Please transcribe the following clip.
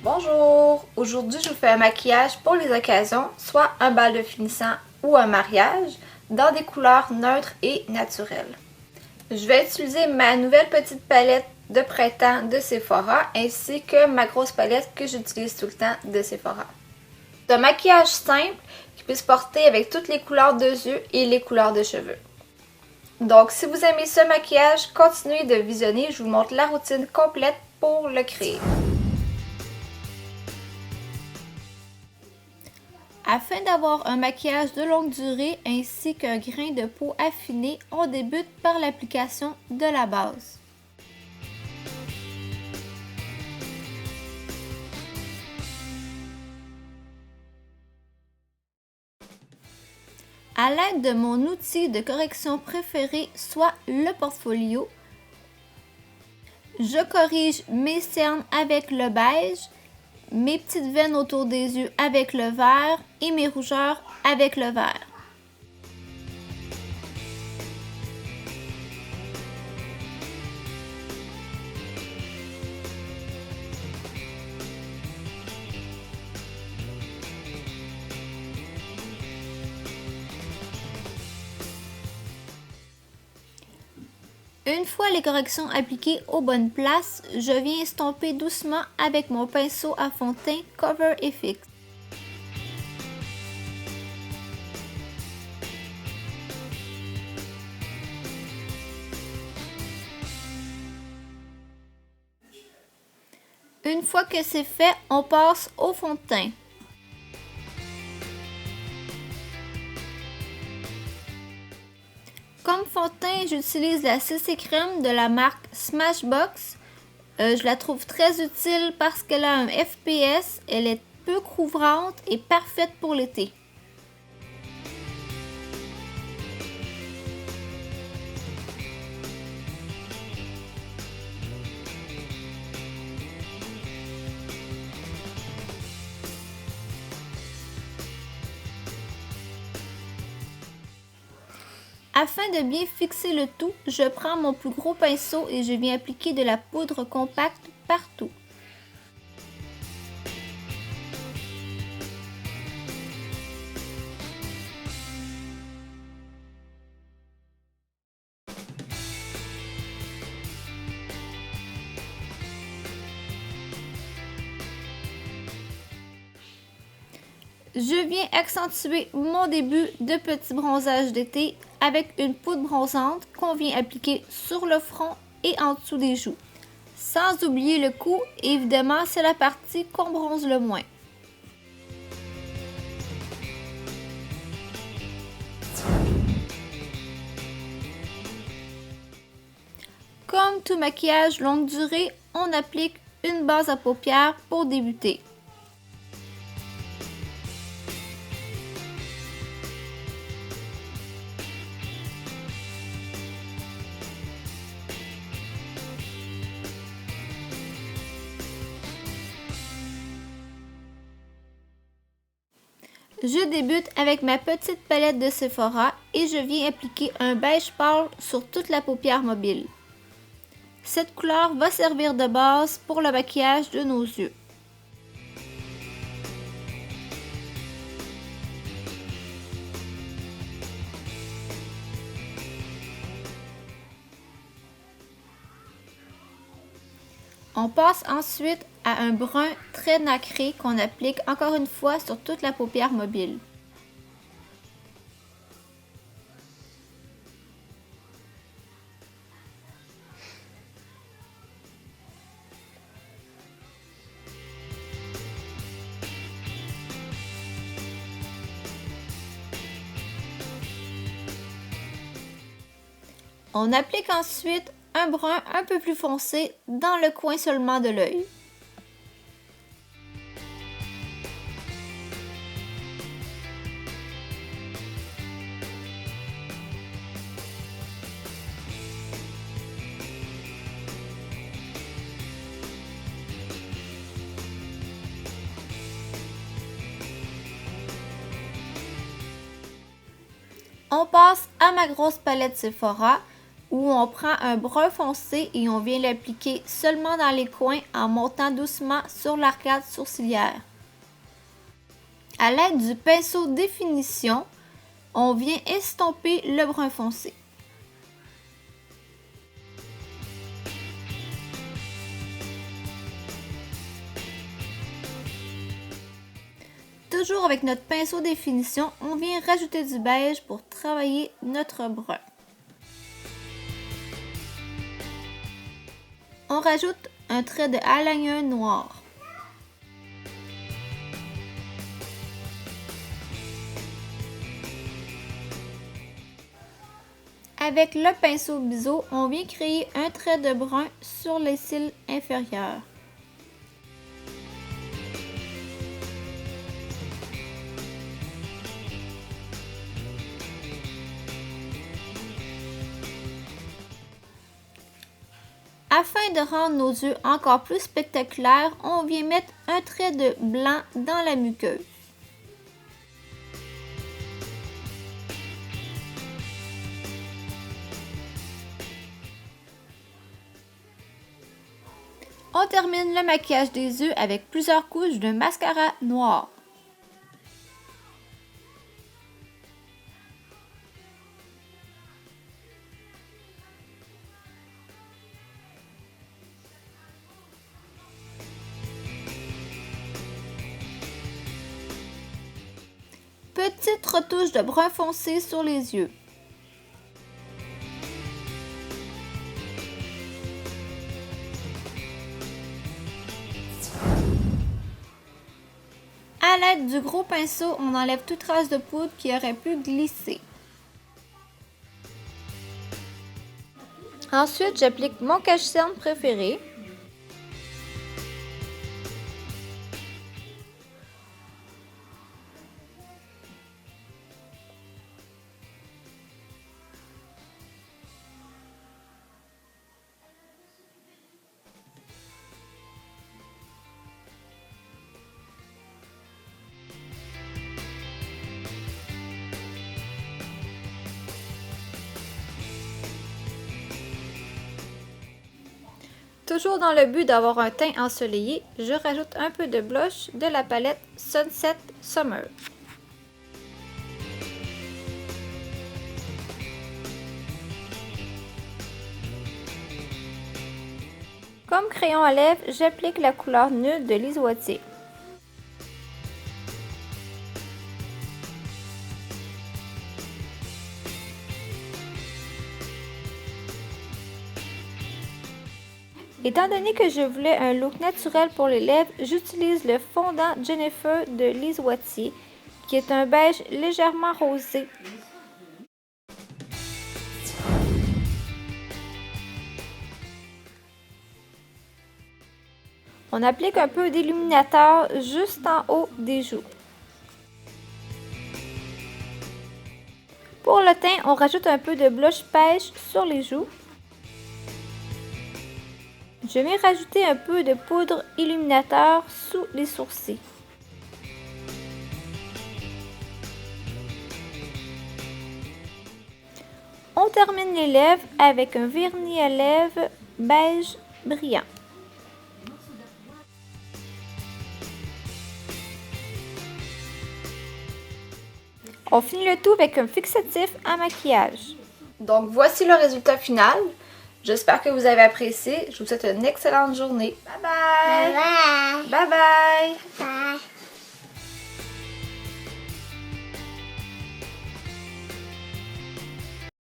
Bonjour! Aujourd'hui, je vous fais un maquillage pour les occasions, soit un bal de finissant ou un mariage, dans des couleurs neutres et naturelles. Je vais utiliser ma nouvelle petite palette de printemps de Sephora, ainsi que ma grosse palette que j'utilise tout le temps de Sephora. C'est un maquillage simple qui peut se porter avec toutes les couleurs de yeux et les couleurs de cheveux. Donc, si vous aimez ce maquillage, continuez de visionner, je vous montre la routine complète pour le créer. Afin d'avoir un maquillage de longue durée ainsi qu'un grain de peau affiné, on débute par l'application de la base. À l'aide de mon outil de correction préféré, soit le portfolio, je corrige mes cernes avec le beige, mes petites veines autour des yeux avec le vert et mes rougeurs avec le vert. Une fois les corrections appliquées aux bonnes places, je viens estomper doucement avec mon pinceau à fond de teint Cover FX. Une fois que c'est fait, on passe au fond de teint. Comme fond de teint, j'utilise la CC Crème de la marque Smashbox. Je la trouve très utile parce qu'elle a un FPS, elle est peu couvrante et parfaite pour l'été. Afin de bien fixer le tout, je prends mon plus gros pinceau et je viens appliquer de la poudre compacte partout. Je viens accentuer mon début de petit bronzage d'été avec une poudre bronzante qu'on vient appliquer sur le front et en dessous des joues. Sans oublier le cou, évidemment c'est la partie qu'on bronze le moins. Comme tout maquillage longue durée, on applique une base à paupières pour débuter. Je débute avec ma petite palette de Sephora et je viens appliquer un beige pâle sur toute la paupière mobile. Cette couleur va servir de base pour le maquillage de nos yeux. On passe ensuite à un brun très nacré qu'on applique encore une fois sur toute la paupière mobile. On applique ensuite un brun un peu plus foncé dans le coin seulement de l'œil. On passe à ma grosse palette Sephora où on prend un brun foncé et on vient l'appliquer seulement dans les coins en montant doucement sur l'arcade sourcilière. À l'aide du pinceau définition, on vient estomper le brun foncé. Toujours avec notre pinceau définition, on vient rajouter du beige pour travailler notre brun. On rajoute un trait de eyeliner noir. Avec le pinceau biseau, on vient créer un trait de brun sur les cils inférieurs. Afin de rendre nos yeux encore plus spectaculaires, on vient mettre un trait de blanc dans la muqueuse. On termine le maquillage des yeux avec plusieurs couches de mascara noir. Petite retouche de brun foncé sur les yeux. À l'aide du gros pinceau, on enlève toute trace de poudre qui aurait pu glisser. Ensuite, j'applique mon cache-cerne préféré. Toujours dans le but d'avoir un teint ensoleillé, je rajoute un peu de blush de la palette Sunset Summer. Comme crayon à lèvres, j'applique la couleur nude de Lise Wattier. Étant donné que je voulais un look naturel pour les lèvres, j'utilise le fondant Jennifer de Lise Wattier, qui est un beige légèrement rosé. On applique un peu d'illuminateur juste en haut des joues. Pour le teint, on rajoute un peu de blush pêche sur les joues. Je vais rajouter un peu de poudre illuminateur sous les sourcils. On termine les lèvres avec un vernis à lèvres beige brillant. On finit le tout avec un fixatif à maquillage. Donc voici le résultat final. J'espère que vous avez apprécié. Je vous souhaite une excellente journée. Bye bye! Bye bye! Bye bye! Bye.